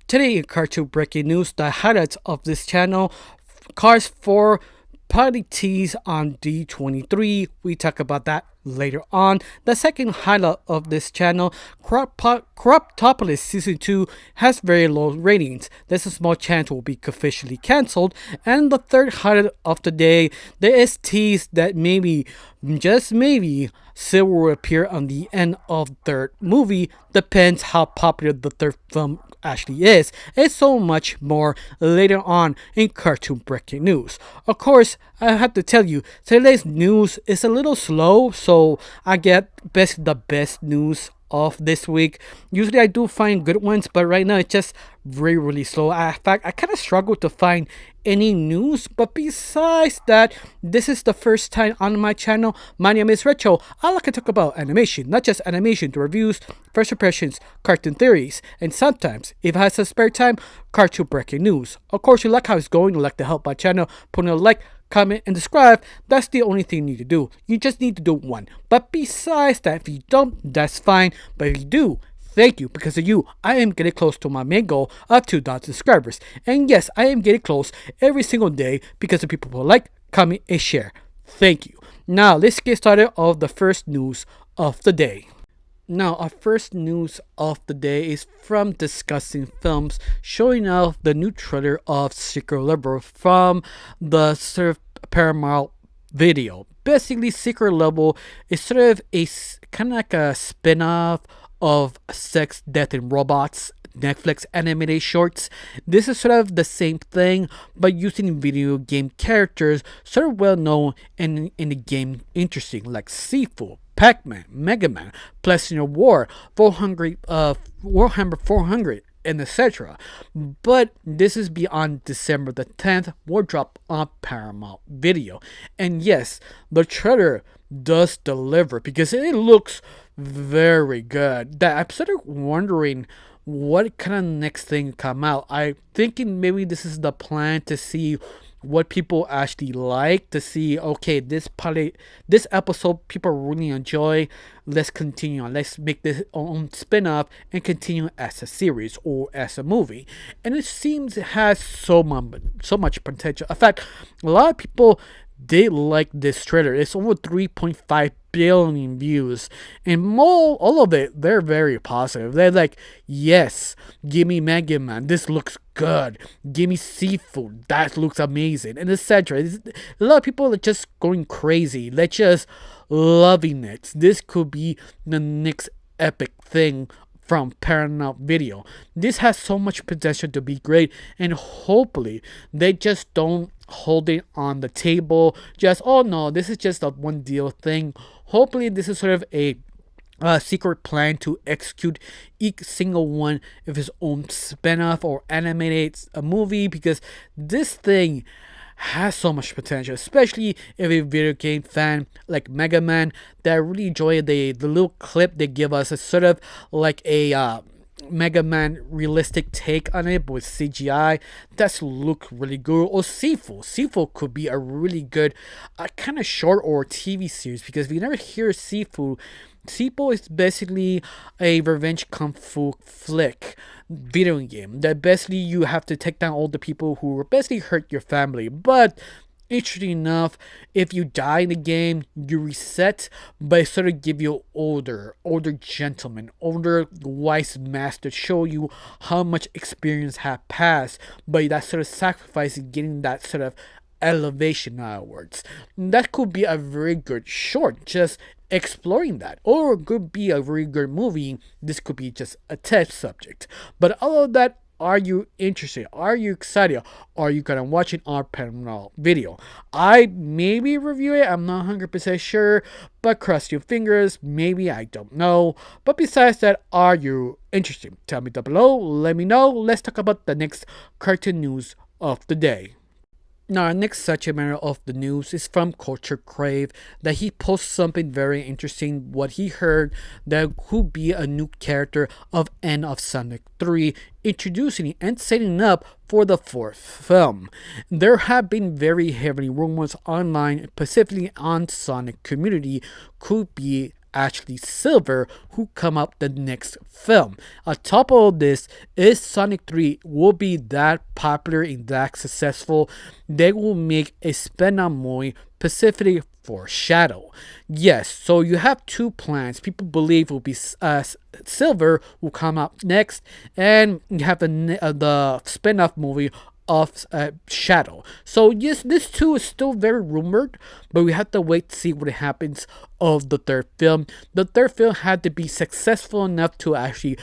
Today in Cartoon Breaking News, the highlights of this channel: Cars 4 Party Tease on D23. We talk about that later on. The second highlight of this channel: Krapopolis Season 2 has very low ratings. There's a small chance it will be officially cancelled. And the third highlight of the day: there is tease that maybe, just maybe, Silver will appear on the end of third movie. Depends how popular the third film actually is, and so much more later on in Cartoon Breaking News. Of course, I have to tell you, today's news is a little slow, so I get the best news of this week. Usually I do find good ones, but right now it's just really slow. In fact, I kind of struggle to find any news. But besides that, this is the first time on my channel. My name is Retro. I like to talk about animation, not just animation, to reviews, first impressions, cartoon theories, and sometimes, if I have some spare time, Cartoon Breaking News. Of course, you like how it's going, you like to help my channel, put a like, comment, and subscribe. That's the only thing you need to do. You just need to do one. But besides that, if you don't, that's fine. But if you do, thank you. Because of you, I am getting close to my main goal of 2,000 subscribers. And yes, I am getting close every single day because of people who like, comment, and share. Thank you. Now, let's get started of the first news of the day. Now, our first news of the day is from Discussing Films, showing off the new trailer of Secret Level from the sort of Paramount Video. Basically, Secret Level is sort of a kind of like a spin-off of Sex, Death, and Robots Netflix animated shorts. This is sort of the same thing, but using video game characters sort of well known in the game, interesting, like Sifu, Pac-Man, Mega Man, PlayStation War, 400, Warhammer 400, and etc. But this is beyond December the 10th, will drop on Paramount Video. And yes, the trailer does deliver because it looks very good. That I'm sort of wondering what kind of next thing come out. I'm thinking maybe this is the plan to see what people actually like, to see, okay, this episode people really enjoy, let's continue on, let's make this own spin-off and continue as a series or as a movie. And it seems it has so much potential. In fact, a lot of people, they like this trailer. It's over 3.5 billion views, and all of it, they're very positive. They're like, yes, give me Mega Man, this looks good, give me Seafood, that looks amazing, and etc. A lot of people are just going crazy. They're just loving it. This could be the next epic thing from Paramount Video. This has so much potential to be great, and hopefully they just don't hold it on the table, just, oh no, this is just a one deal thing. Hopefully this is sort of a secret plan to execute each single one of his own spin-off or animated a movie, because this thing has so much potential, especially if a video game fan like Mega Man. That I really enjoy the little clip they give us. It's sort of like a Mega Man realistic take on it, but with CGI. That's look really good. Or Sifu could be a really good kind of short or TV series, because if you never hear Sifu is basically a revenge kung fu flick video game that basically you have to take down all the people who basically hurt your family. But interesting enough, if you die in the game, you reset, but it sort of give you older gentlemen, older wise master, show you how much experience have passed, but that sort of sacrifice in getting that sort of elevation outwards. That could be a very good short, just exploring that, or it could be a very good movie. This could be just a test subject. But all of that, are you interested? Are you excited? Are you gonna watch it on Paramount Video? I maybe review it, I'm not 100% sure, but cross your fingers, maybe, I don't know. But besides that, are you interested? Tell me down below, let me know. Let's talk about the next cartoon news of the day. Now, our next segment of the news is from Culture Crave, that he posts something very interesting, what he heard that could be a new character of End of Sonic 3, introducing and setting up for the fourth film. There have been very heavy rumors online, specifically on Sonic community, could be actually Silver, who come up the next film. On top of this, if Sonic 3 will be that popular and that successful, they will make a spin-off movie specifically for Shadow. Yes, so you have two plans. People believe will be Silver will come up next, and you have the spin-off movie of Shadow. So yes, this too is still very rumored, but we have to wait to see what happens of the third film. The third film had to be successful enough to actually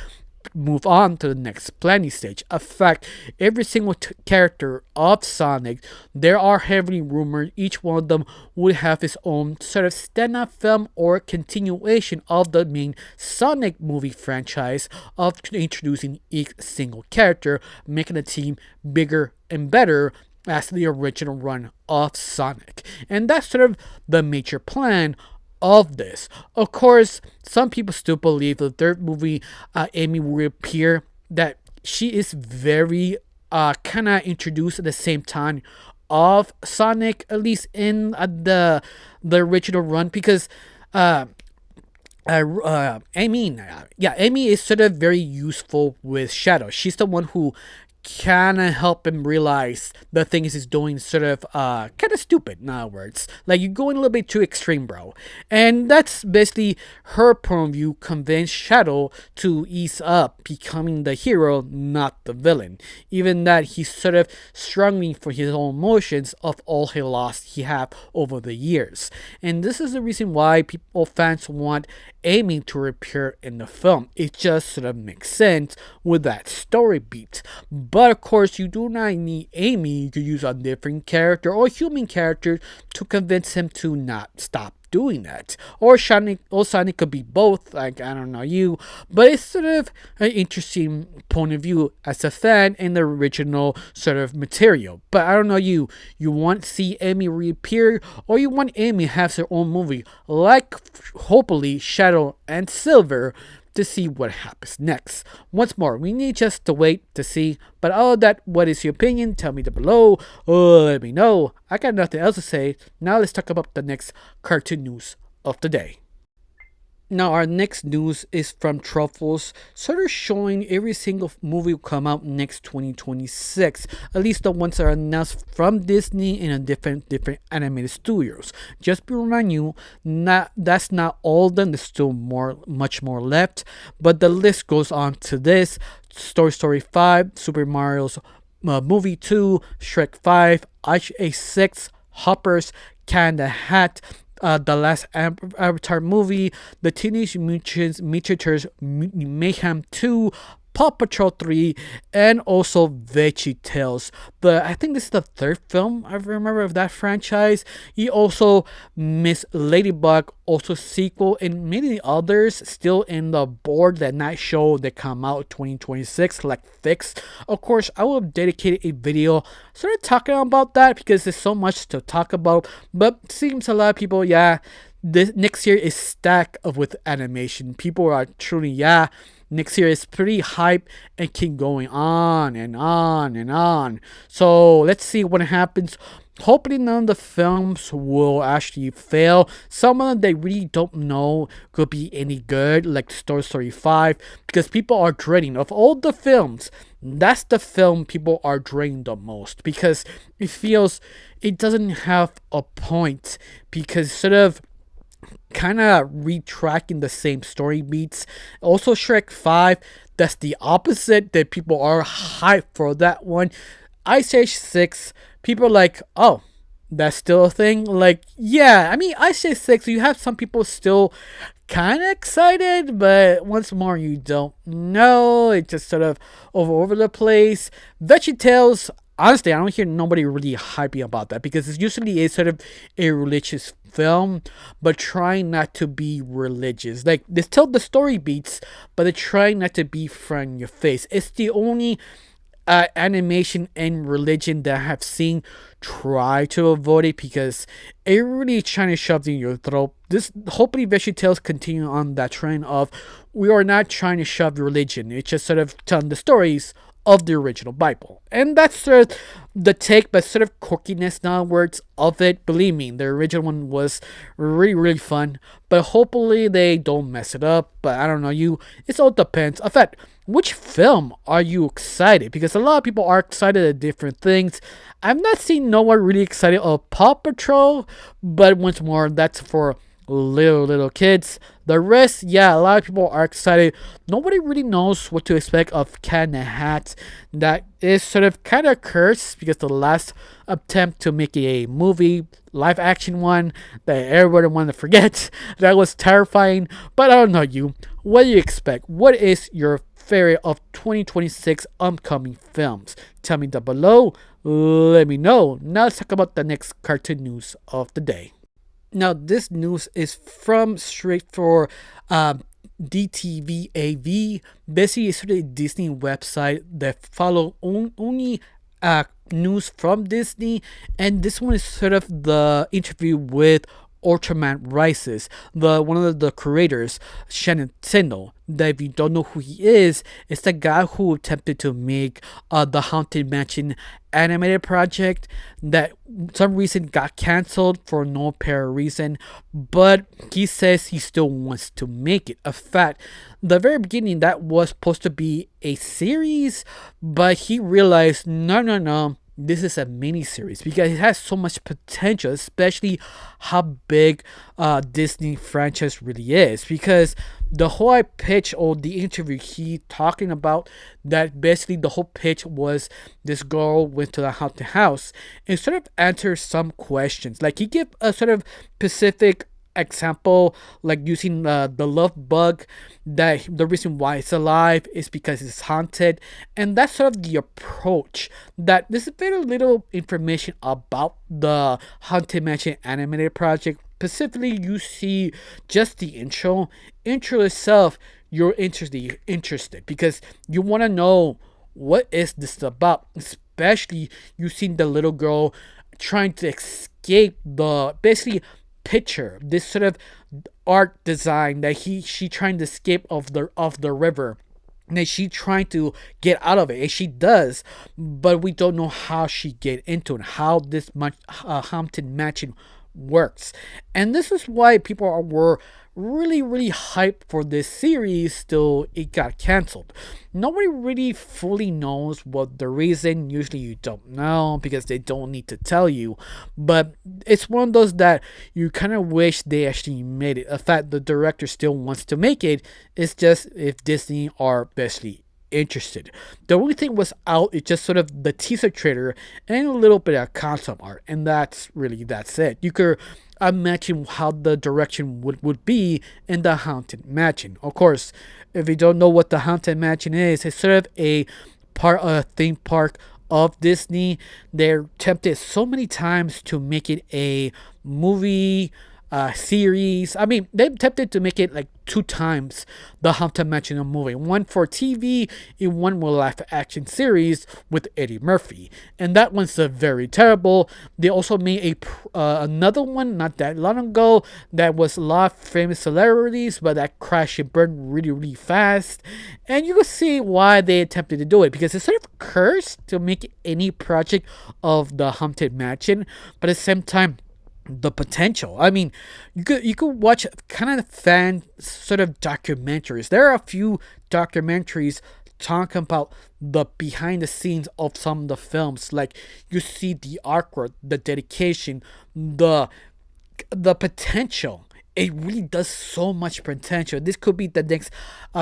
move on to the next planning stage. In fact, every single character of Sonic, there are heavily rumored each one of them would have its own sort of stand-up film or continuation of the main Sonic movie franchise of introducing each single character, making the team bigger and better as the original run of Sonic. And that's sort of the major plan of this. Of course, some people still believe the third movie, Amy will appear, that she is very kind of introduced at the same time of Sonic, at least in the original run, because Amy is sort of very useful with Shadow. She's the one who kind of help him realize the things he's doing sort of kind of stupid, in other words. Like, you're going a little bit too extreme, bro. And that's basically her point of view, convince Shadow to ease up, becoming the hero, not the villain. Even that he's sort of struggling for his own emotions of all he lost he have over the years. And this is the reason why fans want Amy to appear in the film. It just sort of makes sense with that story beat. But of course, you do not need Amy. You could use a different character or human character to convince him to not stop doing that. Or Sonic could be both. Like, I don't know you, but it's sort of an interesting point of view as a fan in the original sort of material. But I don't know you. You want to see Amy reappear, or you want Amy to have her own movie, like hopefully Shadow and Silver, to see what happens next. Once more, we need just to wait to see. But all of that, what is your opinion? Tell me down below. Let me know. I got nothing else to say. Now let's talk about the next cartoon news of the day. Now, our next news is from Truffles, sort of showing every single movie will come out next 2026. At least the ones that are announced from Disney and different animated studios. Just to remind you, that's not all of them. There's still much more left. But the list goes on to this: Toy Story 5, Super Mario's Movie 2, Shrek 5, Ice Age 6, Hoppers, Cat in the Hat, the last Avatar movie, the Teenage Mutant Ninja Turtles Mayhem 2, Paw Patrol 3, and also VeggieTales. But I think this is the third film I remember of that franchise. He also Miss Ladybug, also sequel, and many others still in the board that not show that come out 2026, like Fix. Of course, I will dedicate a video sort of talking about that because there's so much to talk about. But seems a lot of people, this next year is stacked with animation. People are truly, next year is pretty hype and keep going on and on and on. So let's see what happens. Hopefully none of the films will actually fail. Some of them they really don't know could be any good, like Toy Story 5, because people are dreading. Of all the films, that's the film people are dreading the most, because it feels it doesn't have a point, because sort of kind of retracking the same story beats. Also Shrek 5, that's the opposite, that people are hyped for that one. Ice Age 6, people are like, oh, that's still a thing? Like, yeah, I mean, Ice Age 6, you have some people still kind of excited, but once more, you don't know. It's just sort of over the place. VeggieTales, honestly, I don't hear nobody really hyping about that, because it's usually a sort of a religious film, but trying not to be religious. Like, they tell the story beats, but they're trying not to be front in your face. It's the only animation and religion that I have seen try to avoid it because it really is trying to shove it in your throat. This hopefully VeggieTales continue on that trend of we are not trying to shove religion. It's just sort of telling the stories of the original Bible. And that's sort of the take, but sort of quirkiness downwards of it. Believe me, the original one was really, really fun. But hopefully they don't mess it up. But I don't know, it all depends. In fact, which film are you excited? Because a lot of people are excited at different things. I've not seen no one really excited of Paw Patrol, but once more, that's for little kids. The rest, yeah, a lot of people are excited. Nobody really knows what to expect of Cat in the Hat. That is sort of kind of cursed because the last attempt to make a movie, live action one, that everybody wanted to forget, that was terrifying. But I don't know you. What do you expect? What is your favorite of 2026 upcoming films? Tell me down below. Let me know. Now let's talk about the next cartoon news of the day. Now, this news is from straight for DTVAV. Basically, it's sort of a Disney website that follow only news from Disney, and this one is sort of the interview with Ultraman Rises, the one of the creators, Shannon Sindel. That if you don't know who he is, it's the guy who attempted to make the Haunted Mansion animated project that some reason got canceled for no apparent reason, but he says he still wants to make it. In fact, the very beginning that was supposed to be a series, but he realized no, this is a mini series because it has so much potential, especially how big Disney franchise really is. Because the whole pitch or the interview he talking about that basically the whole pitch was this girl went to the haunted house and sort of answer some questions. Like he give a sort of specific example, like using the love bug, that the reason why it's alive is because it's haunted, and that's sort of the approach. That there's very little information about the Haunted Mansion animated project. Specifically, you see just the intro itself. You're interested because you want to know what is this about, especially you seen the little girl trying to escape the basically picture, this sort of art design that she trying to escape of the river, and then she trying to get out of it, and she does, but we don't know how she get into it, how this much Haunted Mansion works. And this is why were really hyped for this series till it got canceled. Nobody really fully knows what the reason. Usually you don't know because they don't need to tell you, but it's one of those that you kind of wish they actually made it. In fact, the director still wants to make it. It's just if Disney are basically interested. The only thing was out is just sort of the teaser trailer and a little bit of concept art, and that's it. You could imagine how the direction would be in the Haunted Mansion. Of course, if you don't know what the Haunted Mansion is, it's sort of a part of a theme park of Disney. They're tempted so many times to make it a movie series. I mean, they attempted to make it like 2 times the Haunted Mansion movie. One for TV and one more live action series with Eddie Murphy. And that one's very terrible. They also made another one not that long ago that was a lot of famous celebrities, but that crashed and burned really fast. And you can see why they attempted to do it, because it's sort of cursed to make any project of the Haunted Mansion, but at the same time, the potential. I mean, you could watch kind of fan sort of documentaries. There are a few documentaries talking about the behind the scenes of some of the films. Like you see the artwork, the dedication, the potential. It really does so much potential. This could be the next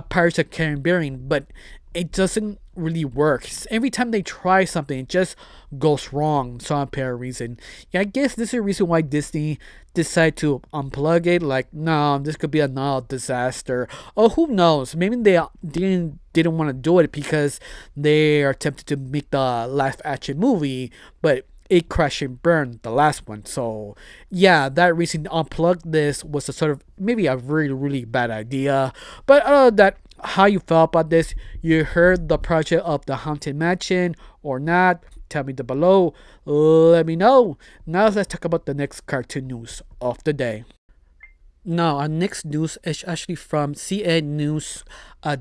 Pirates of the Caribbean, but it doesn't really work. Every time they try something, it just goes wrong for some apparent reason. Yeah, I guess this is the reason why Disney decided to unplug it. Like, no, this could be another disaster. Or who knows? Maybe they didn't want to do it because they are tempted to make the live action movie, but it crashed and burned, the last one. So yeah, that reason to unplug this was a sort of maybe a really bad idea. But other than that, how you felt about this. You heard the project of the Haunted Mansion or not? Tell me down below. Let me know. Now let's talk about the next cartoon news of the day. Now, our next news is actually from CN News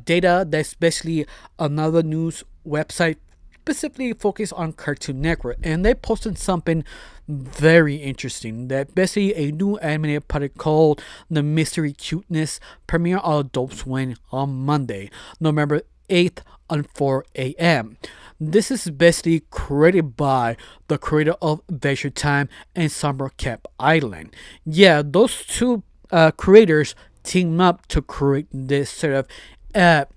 data. That's basically another news website specifically focused on Cartoon Network, and they posted something very interesting. That basically a new animated product called The Mystery Cuteness premiere on Adult Swim on Monday, November 8th on 4 a.m. This is basically created by the creator of Adventure Time and Summer Camp Island. Yeah, those two creators team up to create this sort of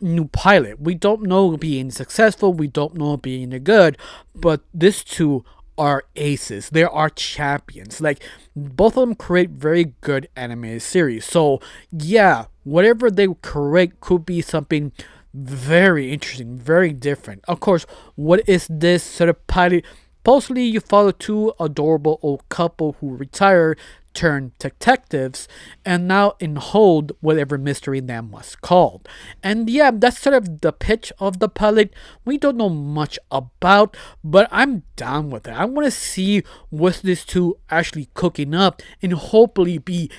new pilot. We don't know being successful, we don't know being good, but these two are aces. They are champions. Like, both of them create very good animated series. So yeah, whatever they create could be something very interesting, very different. Of course, what is this sort of pilot? Supposedly, you follow two adorable old couple who retire, turned detectives, and now in hold whatever mystery them was called. And yeah, that's sort of the pitch of the pilot. We don't know much about, but I'm down with it. I want to see what these two actually cooking up and hopefully be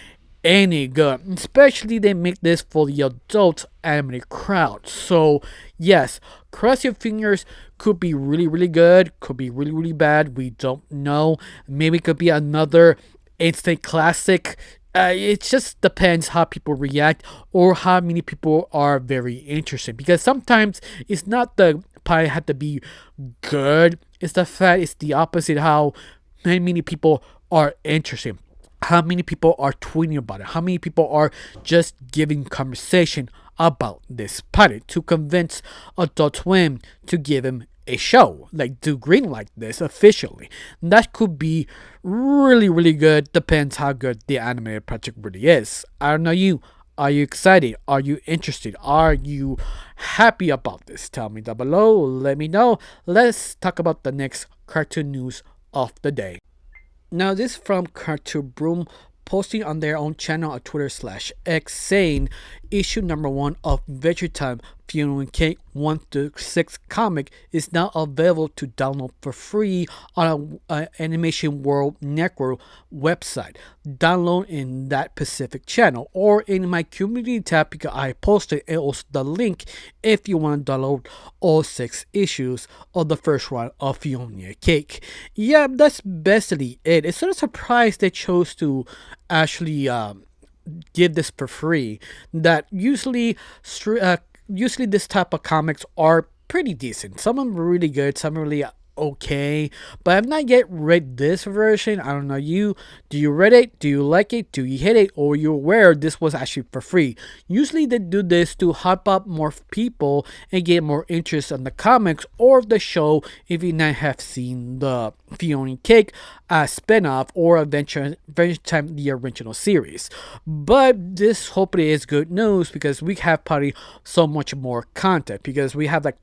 any good. Especially they make this for the adult anime crowd. So yes, cross your fingers. Could be really, really good. Could be really, really bad. We don't know. Maybe it could be another instant classic. It just depends how people react or how many people are very interested. Because sometimes it's not the pilot have to be good. It's the fact it's the opposite. How many people are interested. How many people are tweeting about it? How many people are just giving conversation about this pilot to convince Adult Swim to give him a show, like do greenlight this officially? That could be really, really good. Depends how good the animated project really is. I don't know you. Are you excited? Are you interested? Are you happy about this? Tell me down below. Let me know. Let's talk about the next cartoon news of the day. Now, this from Cartoon Broom posting on their own channel on Twitter/X saying issue number 1 of Adventure Time Funeral and Cake 1-6 comic is now available to download for free on an Animation World Network website. Download in that specific channel or in my community tab because I posted also the link if you want to download all 6 issues of the first run of Fiona Cake. Yeah, that's basically it. It's sort of surprised they chose to actually give this for free. That usually this type of comics are pretty decent. Some of them are really good, some are really okay, but I've not yet read this version. I don't know you. Do you read it? Do you like it? Do you hate it? Or you aware this was actually for free? Usually they do this to hype up more people and get more interest in the comics or the show if you not have seen the Fiona Cake spin-off or Adventure Time the original series. But this hopefully is good news because we have probably so much more content because we have like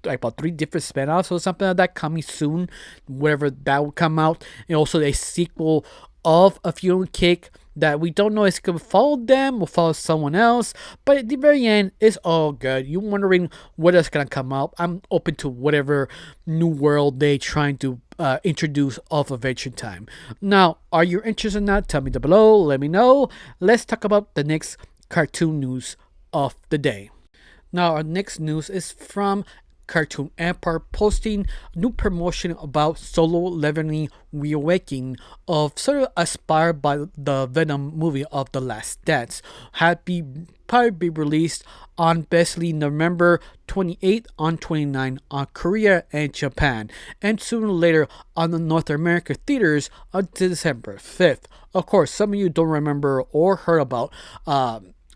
about 3 different spin-offs or something like that coming soon, whatever that will come out, and also a sequel of A Funeral Cake that we don't know if it's going to follow them or follow someone else, but at the very end, it's all good. You're wondering what is going to come out. I'm open to whatever new world they trying to introduce of Adventure Time. Now, are you interested in that? Tell me down below. Let me know. Let's talk about the next cartoon news of the day. Now, our next news is from Cartoon Empire posting new promotion about Solo Leveling Reawakening of sort of inspired by the Venom movie of The Last Dance. Probably be released on basically November 28th on 29 on Korea and Japan, and sooner or later on the North America theaters on December 5th. Of course, some of you don't remember or heard about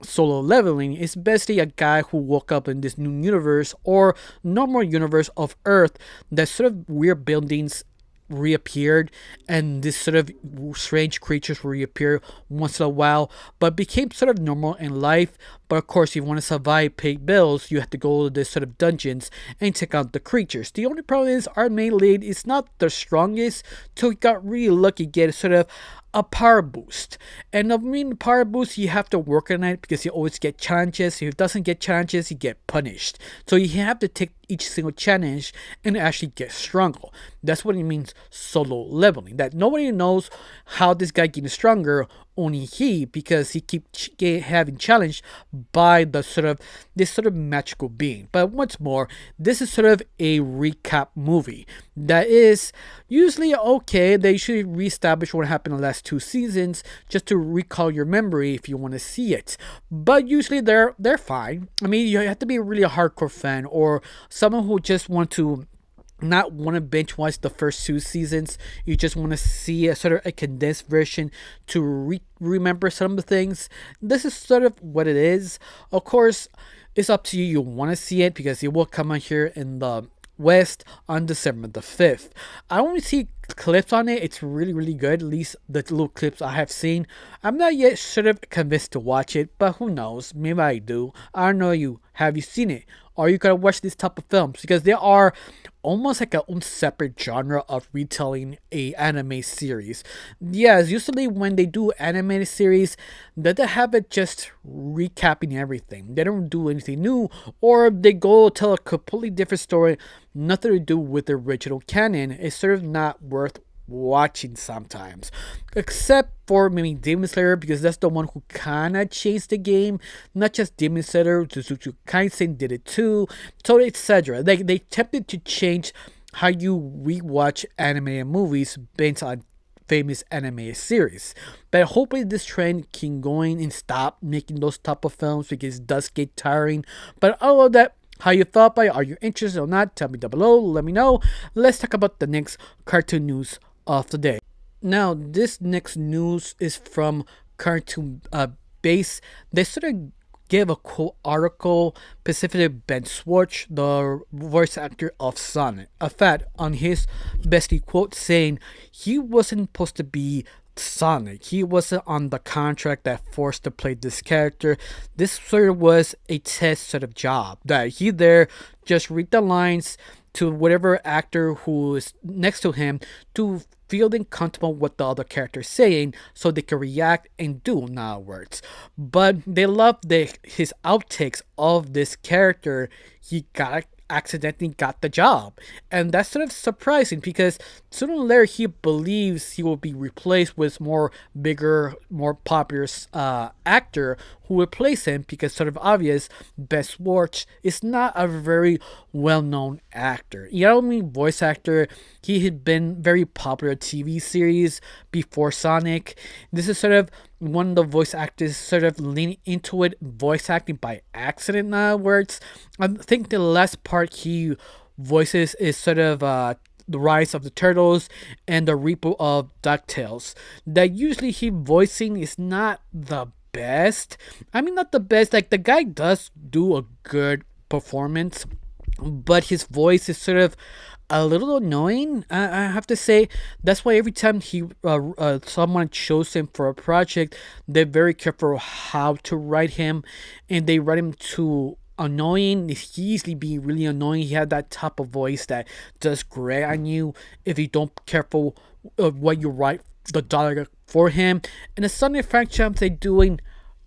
Solo Leveling. Is basically a guy who woke up in this new universe or normal universe of Earth that sort of weird buildings reappeared and this sort of strange creatures reappear once in a while, but became sort of normal in life. But of course, if you want to survive, pay bills, you have to go to this sort of dungeons and take out the creatures. The only problem is our main lead is not the strongest, so he got really lucky get sort of a power boost. And I mean power boost, you have to work on it because you always get challenges. If he doesn't get challenges, you get punished. So you have to take each single challenge and actually get stronger. That's what it means solo leveling. That nobody knows how this guy getting stronger, only he, because he keeps having challenged by the sort of this sort of magical being. But once more, this is sort of a recap movie that is usually okay. They should reestablish what happened in the last 2 seasons just to recall your memory if you want to see it. But usually they're fine. I mean, you have to be really a hardcore fan or someone who just want to not want to binge watch the first 2 seasons. You just want to see a sort of a condensed version to remember some of the things. This is sort of what it is. Of course, it's up to you. You want to see it because it will come out here in the West on December the 5th. I only see clips on it. It's really, really good. At least the little clips I have seen. I'm not yet sort of convinced to watch it, but who knows? Maybe I do. I don't know you. Have you seen it? Or you gotta watch these type of films because they are almost like a own separate genre of retelling a anime series. Yes, usually when they do animated series, they have it just recapping everything. They don't do anything new, or they go tell a completely different story, nothing to do with the original canon. It's sort of not worth watching sometimes, except for maybe Demon Slayer, because that's the one who kind of changed the game. Not just Demon Slayer, Jujutsu Kaisen did it too, so etc. They attempted to change how you rewatch anime and movies based on famous anime series. But hopefully this trend can go in and stop making those type of films because it does get tiring. But all of that, how you thought by it, are you interested or not? Tell me down below, let me know. Let's talk about the next cartoon news of the day. Now, this next news is from Cartoon Base. They sort of gave a cool article, specifically Ben Schwartz, the voice actor of Sonic, a fact on his bestie quote saying he wasn't supposed to be Sonic. He wasn't on the contract that forced to play this character. This sort of was a test sort of job that he there just read the lines to whatever actor who is next to him to feeling comfortable with the other character saying so they can react and do now words. But they love his outtakes of this character. He accidentally got the job, and that's sort of surprising because sooner or later he believes he will be replaced with more bigger, more popular actor who replace him, because sort of obvious Ben Schwartz is not a very well-known actor. You know, I mean, voice actor. He had been very popular TV series before Sonic. This is sort of one of the voice actors sort of leaning into it, voice acting by accident. In other words, I think the last part he voices is sort of the Rise of the Turtles and the reboot of DuckTales. That usually he voicing is not the best. I mean, not the best. Like, the guy does do a good performance, but his voice is sort of a little annoying, I have to say. That's why every time someone chose him for a project, they're very careful how to write him, and they write him too annoying. He easily be really annoying. He had that type of voice that does grate on you if you don't careful of what you write the dialogue for him. And the Sonic franchise, they're doing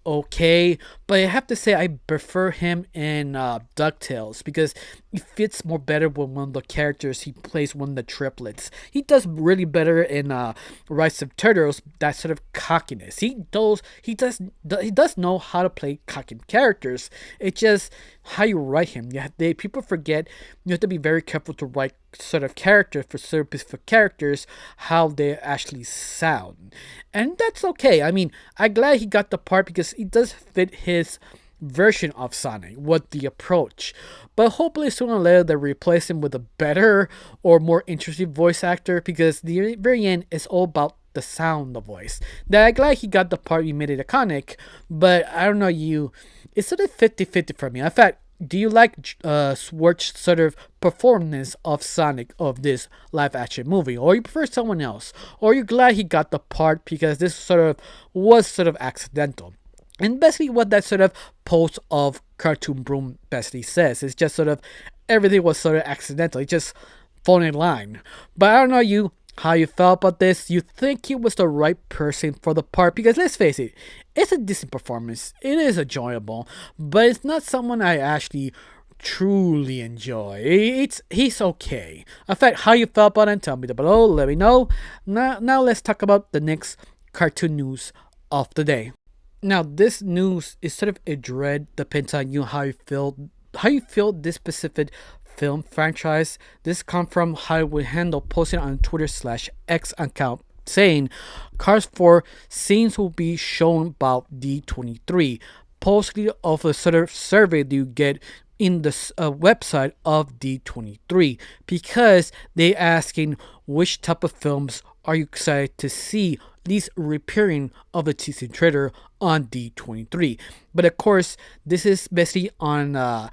okay, but I have to say I prefer him in DuckTales because he fits more better with one of the characters. He plays one of the triplets. He does really better in Rise of Turtles. That sort of cockiness. He does know how to play cocky characters. It's just how you write him. People forget you have to be very careful to write sort of character for specific characters, how they actually sound, and that's okay. I mean, I'm glad he got the part because it does fit his version of Sonic, what the approach. But hopefully sooner or later they replace him with a better or more interesting voice actor, because the very end is all about the sound, the voice. That I'm glad he got the part, he made it iconic, but I don't know you, it's sort of 50-50 for me. In fact, do you like Schwartz's sort of performance of Sonic of this live action movie, or you prefer someone else, or are you glad he got the part because this sort of was sort of accidental? And basically, what that sort of post of Cartoon Broom basically says is just sort of everything was sort of accidental, just falling in line. But I don't know how you felt about this. You think he was the right person for the part because let's face it, it's a decent performance. It is enjoyable, but it's not someone I actually truly enjoy. He's okay. In fact, how you felt about it, tell me down below. Let me know. Now let's talk about the next cartoon news of the day. Now, this news is sort of a dread, depends on you how you feel this specific film franchise. This come from Hollywood Handle posting on Twitter/X account saying Cars 4 scenes will be shown about D23. Postly of a sort of survey that you get in the website of D23 because they asking which type of films are you excited to see these reappearing of the teasing trailer on D23. But of course, this is basically on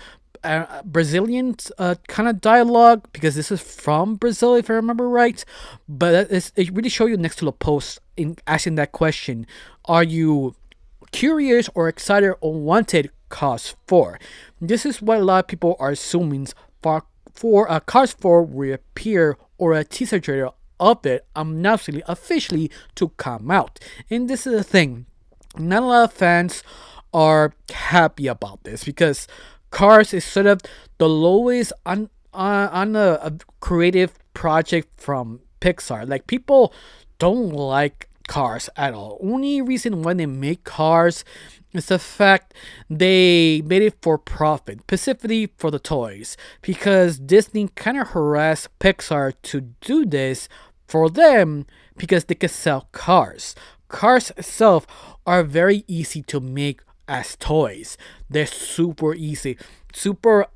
Brazilian kind of dialogue because this is from Brazil, if I remember right. But it really shows you next to the post in asking that question: are you curious or excited or wanted Cars 4? This is what a lot of people are assuming for Cars 4 will appear or a teaser trailer of it announcing officially to come out. And this is the thing, not a lot of fans are happy about this because Cars is sort of the lowest on a creative project from Pixar. Like people don't like Cars at all. Only reason why they make Cars is the fact they made it for profit, specifically for the toys, because Disney kind of harassed Pixar to do this for them because they could sell Cars. Cars itself are very easy to make as toys. They're super easy, super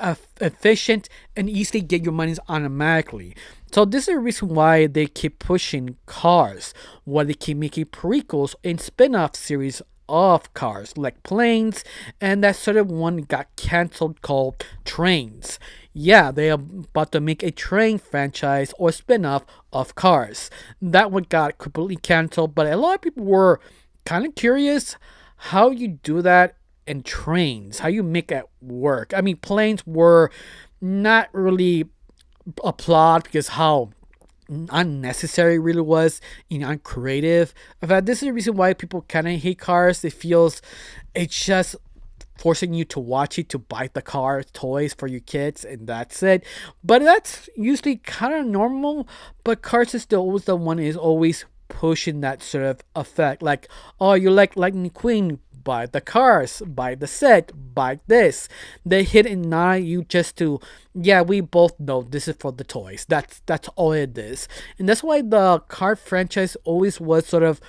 efficient, and easily get your money automatically. So this is the reason why they keep pushing Cars, why they keep making prequels and spin-off series of Cars, like Planes, and that sort of one got cancelled called Trains. Yeah, they are about to make a train franchise or spin-off of Cars. That one got completely cancelled, but a lot of people were kind of curious how you do that in trains, how you make it work. I mean, Planes were not really applaud because how unnecessary it really was, uncreative. In fact, this is the reason why people kind of hate Cars. It feels it's just forcing you to watch it to buy the car toys for your kids, and that's it. But that's usually kind of normal. But Cars is always the one is always pushing that sort of effect. Like, oh, you like Lightning Queen? Buy the Cars, buy the set, buy this. They hit and nod you just to, yeah, we both know this is for the toys. That's all it is, and that's why the car franchise always was sort of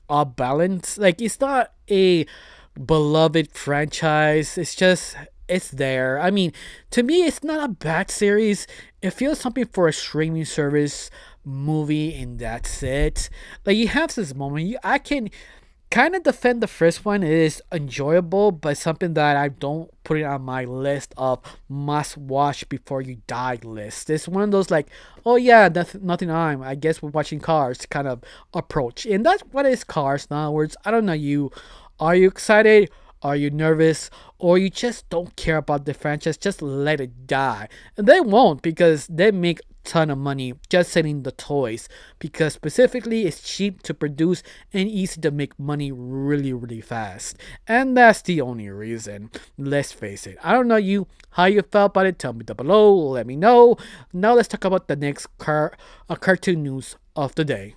a balance. Like it's not a beloved franchise. It's just it's there. I mean, to me, it's not a bad series. It feels something for a streaming service movie, and that's it. Like you have this moment. I can kind of defend the first one. It is enjoyable, but something that I don't put it on my list of must watch before you die list. It's one of those like, oh yeah, that's nothing on. I guess we're watching Cars kind of approach, and that's what is Cars. In other words, I don't know you. Are you excited? Are you nervous? Or you just don't care about the franchise? Just let it die. And they won't because they make ton of money just selling the toys because specifically it's cheap to produce and easy to make money really really fast, and that's the only reason. Let's face it. I don't know how you felt about it. Tell me down below. Let me know. Now let's talk about the next cartoon news of the day.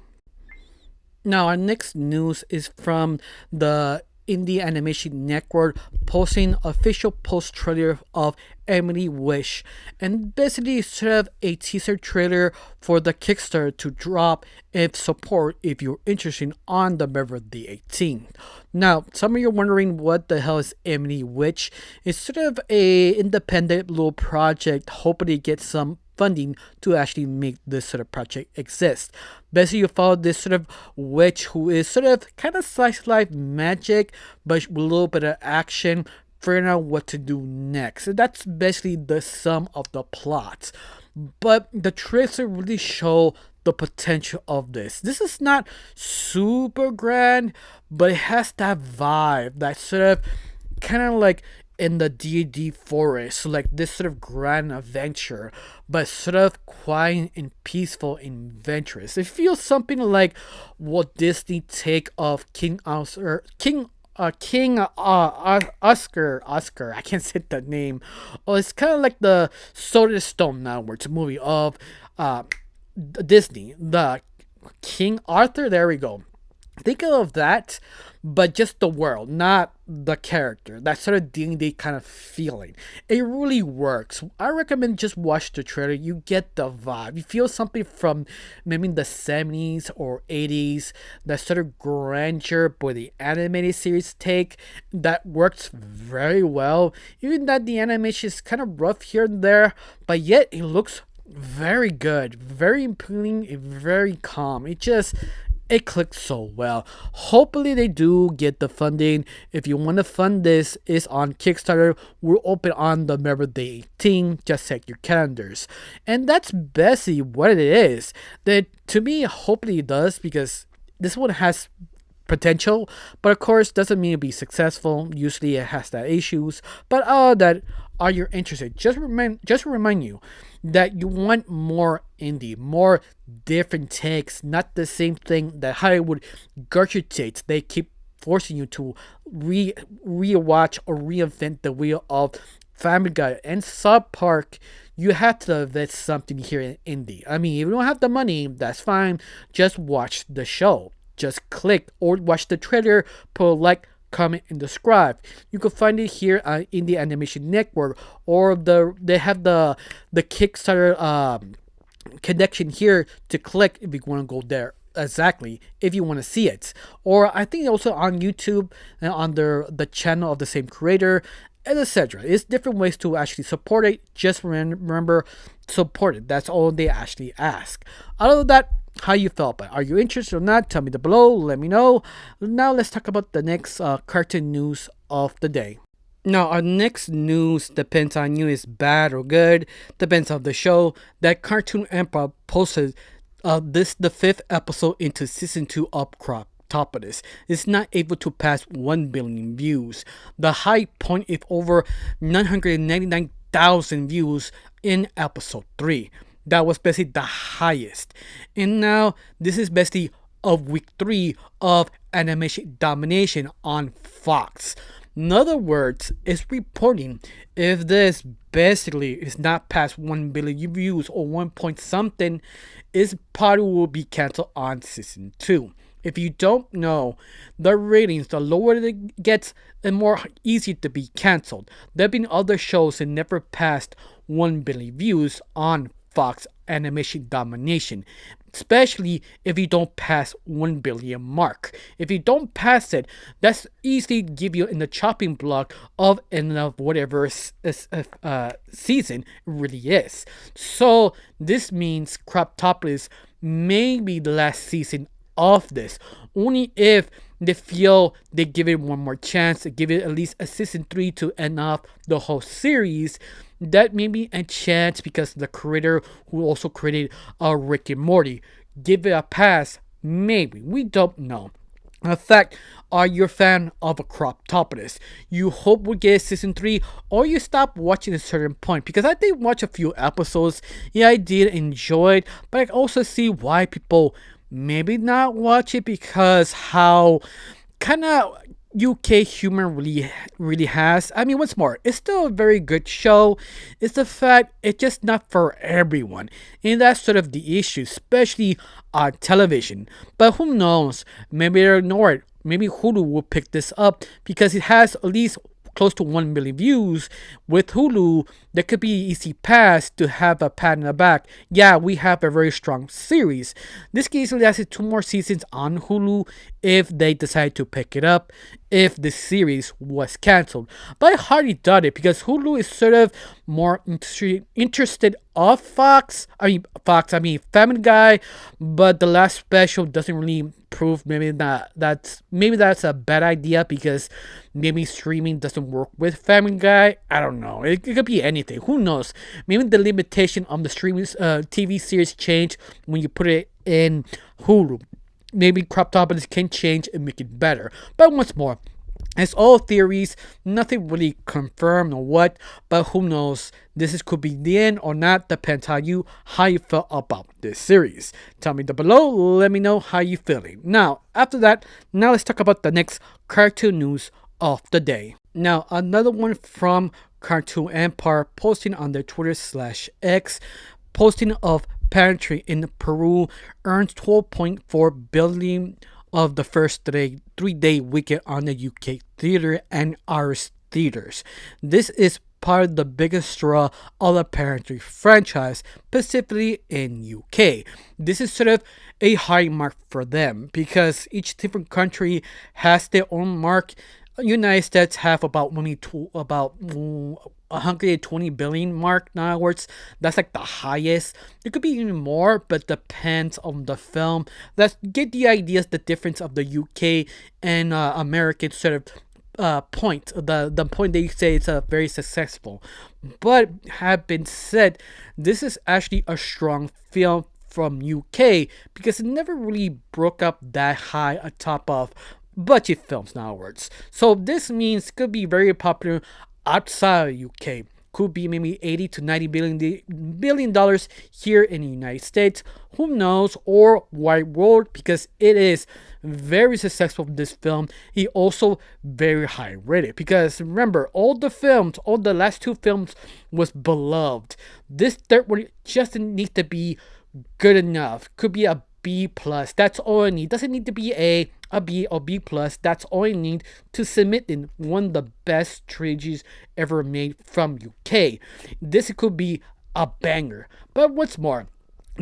Now our next news is from the Indie Animation Network posting official post trailer of Emily Wish, and basically sort of a teaser trailer for the Kickstarter to drop if support if you're interested on November the 18th. Now, some of you are wondering what the hell is Emily Wish. It's sort of a independent little project hoping to get some funding to actually make this sort of project exist. Basically, you follow this sort of witch who is sort of kind of slice life magic, but with a little bit of action, figuring out what to do next. So that's basically the sum of the plot. but the trailer really show the potential of this. This is not super grand, but it has that vibe, that sort of kind of like in the D&D forest, like this sort of grand adventure, but sort of quiet and peaceful and adventurous. It feels something like what Disney take of Oscar. I can't say the name. Oh, it's kind of like the Sword and Stone now, where it's a movie of uh, Disney, the King Arthur. There we go. Think of that, but just the world, not the character. That sort of D&D kind of feeling. It really works. I recommend just watch the trailer. You get the vibe. You feel something from maybe the 70s or 80s. That sort of grandeur, but the animated series take that works very well. Even that the animation is kind of rough here and there, but yet it looks very good, very appealing, and very calm. It clicks so well. Hopefully they do get the funding. If you want to fund this, it's on Kickstarter. We're open on November the 18th. Just check your calendars. And that's basically what it is. That to me, hopefully it does, because this one has potential, but of course doesn't mean it'll be successful. Usually it has that issues. But that are you interested? Just remind you that you want more indie, more different takes, not the same thing that Hollywood regurgitates. They keep forcing you to rewatch or reinvent the wheel of Family Guy and South Park. You have to invest something here in indie. I mean, if you don't have the money, that's fine. Just watch the show. Just click or watch the trailer, put a like, comment, and subscribe. You can find it here on Indie Animation Network, or they have the Kickstarter connection here to click if you want to go there. Exactly, if you want to see it. Or I think also on YouTube and under the channel of the same creator, and etc. It's different ways to actually support it. Just remember, support it. That's all they actually ask. Other than that, how you felt about it. Are you interested or not? Tell me down below. Let me know. Now let's talk about the next cartoon news of the day. Now, our next news depends on you, is bad or good. Depends on the show. That Cartoon Empire posted the fifth episode into season 2 of Krapopolis. It's not able to pass 1 billion views. The high point is over 999,000 views in episode 3. That was basically the highest. And now this is basically of week 3 of animation domination on Fox. In other words, it's reporting if this basically is not past 1 billion views or 1 point something, it probably will be canceled on season 2. If you don't know, the ratings, the lower it gets, the more easy to be canceled. There have been other shows that never passed 1 billion views on Fox animation domination, especially if you don't pass 1 billion mark. If you don't pass it, that's easily give you in the chopping block of end of whatever season really is. So this means Krapopolis may be the last season of this, only if they feel they give it one more chance, give it at least a season 3 to end off the whole series. That may be a chance, because the creator who also created Rick and Morty. Give it a pass, maybe. We don't know. In fact, are you a fan of a Krapopolis? You hope we get season 3, or you stop watching at a certain point? Because I did watch a few episodes. Yeah, I did enjoy it, but I also see why people maybe not watch it, because how kind of UK humor really has. I mean, what's more, it's still a very good show. It's the fact it's just not for everyone, and that's sort of the issue, especially on television. But who knows? Maybe they'll ignore it. Maybe Hulu will pick this up, because it has at least close to 1 million views. With Hulu, there could be easy pass to have a pat in the back. Yeah, we have a very strong series. This can easily last 2 more seasons on Hulu if they decide to pick it up, if the series was cancelled. But I hardly doubt it, because Hulu is sort of more interested of Family Guy, but the last special doesn't really prove maybe that's a bad idea because maybe streaming doesn't work with Family Guy. I don't know. It could be anything. Who knows? Maybe the limitation on the streaming TV series change when you put it in Hulu. Maybe Krapopolis can change and make it better. But once more, it's all theories, nothing really confirmed or what, but who knows? Could be the end or not. Depends how you felt about this series. Tell me down below. Let me know how you feeling. Now, after that, now let's talk about the next cartoon news of the day. Now, another one from Cartoon Empire posting on their Twitter/X, posting of Pantry in Peru earns 12.4 billion of the first three-day weekend on the UK theater and Irish theaters. This is part of the biggest draw of the Pantry franchise, specifically in UK. This is sort of a high mark for them because each different country has their own mark. United States have about 120 billion mark. In other words, that's like the highest. It could be even more, but depends on the film. Let's get the ideas, the difference of the UK and American sort of point. The point that you say it's very successful. But have been said, this is actually a strong film from UK because it never really broke up that high atop of budget films, in other words. So this means it could be very popular outside of UK. Could be maybe 80 to 90 billion dollars here in the United States. Who knows? Or wide world, because it is very successful. This film, he also very high rated because remember, all the last two films was beloved. This third one just needs to be good enough. Could be a B plus. That's all I need. Doesn't need to be a B or B plus. That's all I need to submit in one of the best trilogies ever made from UK. This could be a banger. But what's more,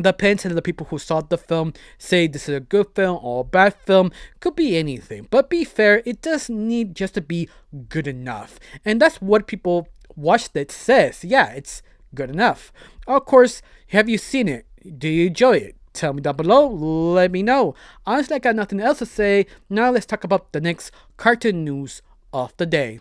depends on the people who saw the film say this is a good film or a bad film. Could be anything. But be fair, it does need just to be good enough. And that's what people watched it says. Yeah, it's good enough. Of course, have you seen it? Do you enjoy it? Tell me down below, let me know. Honestly, I got nothing else to say. Now let's talk about the next cartoon news of the day.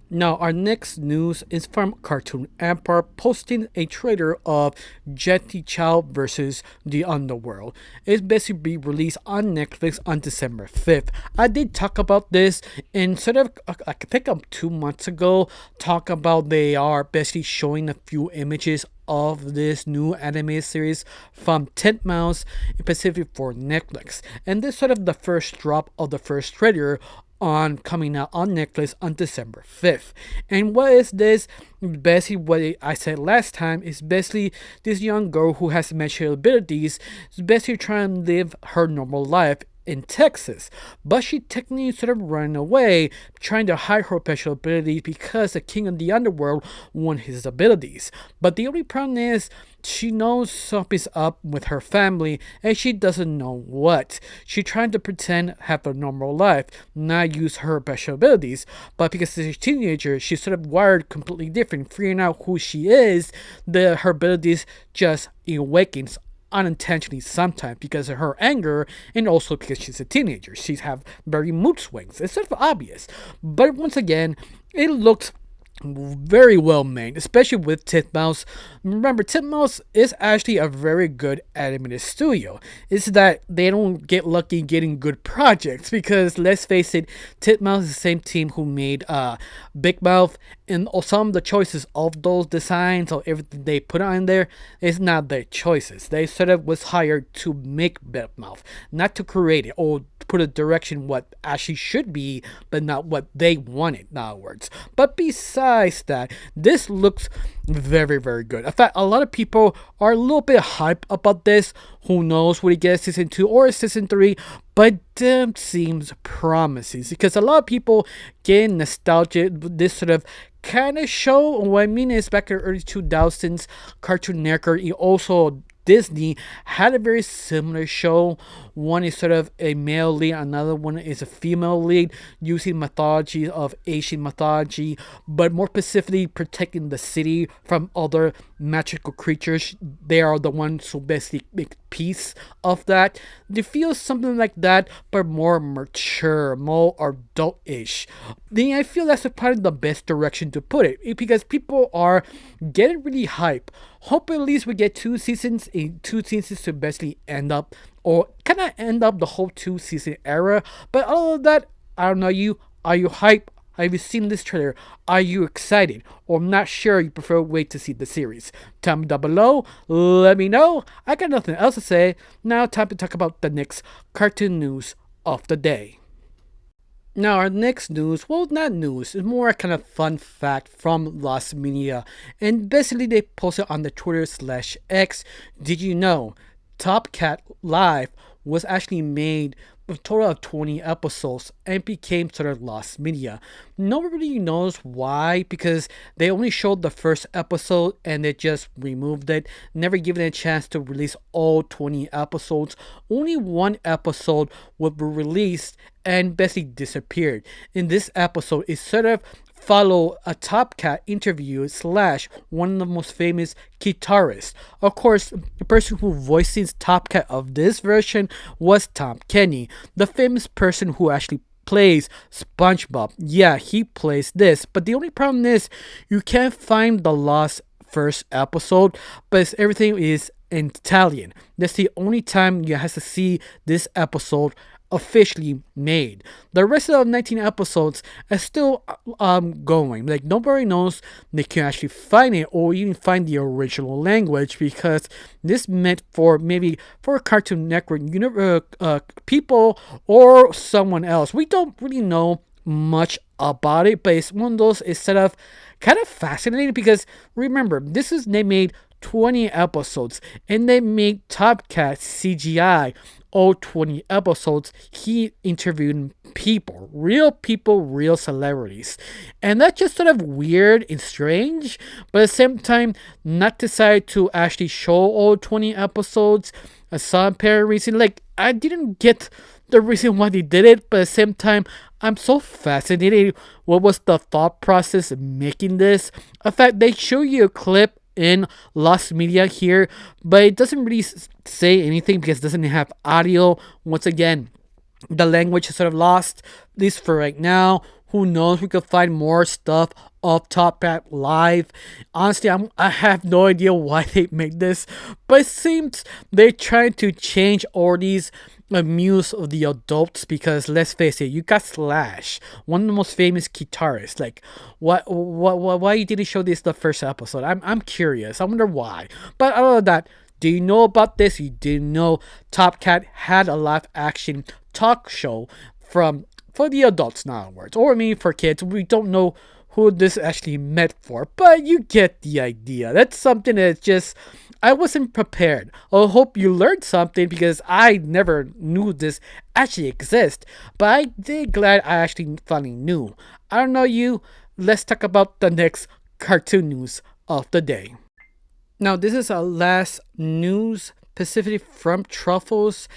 Now, our next news is from Cartoon Empire posting a trailer of Jetty Child versus the Underworld. It's basically be released on Netflix on December 5th. I did talk about this in sort of, I think 2 months ago, talk about they are basically showing a few images of this new anime series from Titmouse, specifically for Netflix. And this is sort of the first drop of the first trailer on coming out on Netflix on December 5th. And what is this? Basically, what I said last time is basically this young girl who has special abilities is basically trying to live her normal life in Texas, but she technically sort of ran away, trying to hide her special abilities because the king of the underworld won his abilities. But the only problem is she knows something's up with her family and she doesn't know what. She trying to pretend have a normal life, not use her special abilities, but because she's a teenager, she's sort of wired completely different. Figuring out who she is, her abilities just awakens unintentionally sometimes because of her anger and also because she's a teenager. She's have very mood swings. It's sort of obvious. But once again, it looks very well made, especially with Titmouse. Remember, Titmouse is actually a very good animated studio. It's that they don't get lucky getting good projects because, let's face it, Titmouse is the same team who made Big Mouth, and some of the choices of those designs or everything they put on there is not their choices. They sort of was hired to make Big Mouth, not to create it or put a direction what actually should be, but not what they wanted, in other words. But besides that, this looks very, very good. In fact, a lot of people are a little bit hyped about this. Who knows when we get season 2 or season 3, but seems promising because a lot of people get nostalgic with this sort of kind of show. What I mean is back in the early 2000s, Cartoon Network, also Disney had a very similar show. One is sort of a male lead, another one is a female lead, using mythology of Asian mythology, but more specifically protecting the city from other magical creatures. They are the ones who basically make peace of that. They feel something like that, but more mature, more adult-ish. Then I feel that's probably the best direction to put it, because people are getting really hype. Hope at least we get 2 seasons, in 2 seasons to basically end up, or kind of end up the whole 2 season era. But all of that, I don't know you. Are you hype? Have you seen this trailer? Are you excited? Or not sure you prefer wait to see the series? Tell me down below. Let me know. I got nothing else to say. Now time to talk about the next cartoon news of the day. Now our next news, well, not news, it's more a kind of fun fact from Lost Media. And basically they posted on the Twitter/X. Did you know Top Cat Live was actually made a total of 20 episodes and became sort of Lost Media? Nobody knows why, because they only showed the first episode and they just removed it, never given it a chance to release all 20 episodes. Only one episode was released and basically disappeared. In this episode, it sort of follow a Top Cat interview / one of the most famous guitarists. Of course, the person who voices Top Cat of this version was Tom Kenny, the famous person who actually plays SpongeBob. Yeah, he plays this, but the only problem is you can't find the lost first episode, but everything is in Italian. That's the only time you have to see this episode officially made. The rest of the 19 episodes are still going. Like, nobody knows they can actually find it or even find the original language, because this meant for maybe for a Cartoon Network people or someone else. We don't really know much about it, but it's one of those, is set of kind of fascinating, because remember, they made 20 episodes and they made Top Cat CGI all 20 episodes. He interviewed people, real celebrities, and that's just sort of weird and strange, but at the same time not decided to actually show all 20 episodes. I saw a pair of reason, like, I didn't get the reason why they did it, but at the same time I'm so fascinated what was the thought process making this. In fact, they show you a clip in Lost Media here, but it doesn't really say anything because it doesn't have audio. Once again, the language is sort of lost, at least for right now. Who knows, we could find more stuff of Top Cat Live. Honestly, I have no idea why they made this, but it seems they're trying to change all these amuse of the adults, because let's face it, you got Slash, one of the most famous guitarists. Like, why you didn't show this the first episode? I'm curious. I wonder why. But other than that, do you know about this? You didn't know Top Cat had a live action talk show for the adults, now words, or maybe for kids. We don't know who this actually meant for, but you get the idea. That's something that's just, I wasn't prepared. I hope you learned something, because I never knew this actually exists, but I did glad I actually finally knew. I don't know you. Let's talk about the next cartoon news of the day. Now, this is our last news, specifically from Truffles,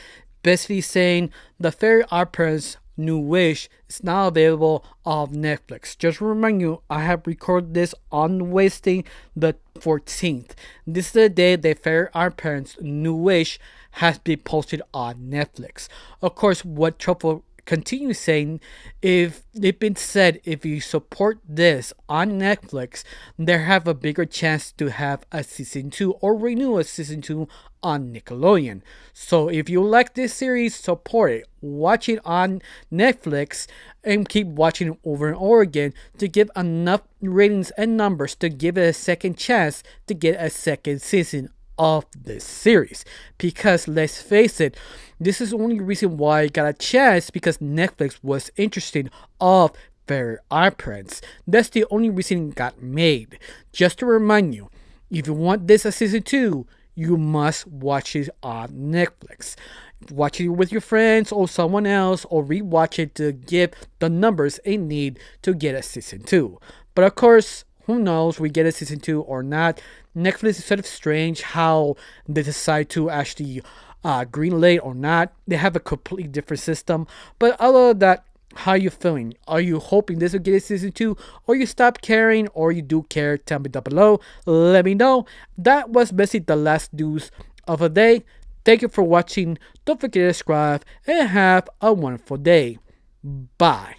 basically saying the Fairy Art Prince New Wish is now available on Netflix. Just remind you, I have recorded this on Wednesday the 14th. This is the day that Fairy Art Prince New Wish has been posted on Netflix. Of course, what Truffle continue saying, if it's been said, if you support this on Netflix, they have a bigger chance to have a season 2 or renew a season 2 on Nickelodeon. So if you like this series, support it. Watch it on Netflix and keep watching it over and over again to give enough ratings and numbers to give it a second chance to get a second season of this series. Because let's face it, this is the only reason why I got a chance, because Netflix was interested of Fairy Art Prince. That's the only reason it got made. Just to remind you, if you want this as season 2, you must watch it on Netflix. Watch it with your friends or someone else, or rewatch it to give the numbers it need to get a season 2. But of course, who knows, we get a season 2 or not. Netflix is sort of strange how they decide to actually greenlight or not. They have a completely different system. But other than that, How you feeling? Are you hoping this will get a season 2? Or you stop caring? Or you do care? Tell me down below. Let me know. That was basically the last news of the day. Thank you for watching. Don't forget to subscribe and have a wonderful day. Bye.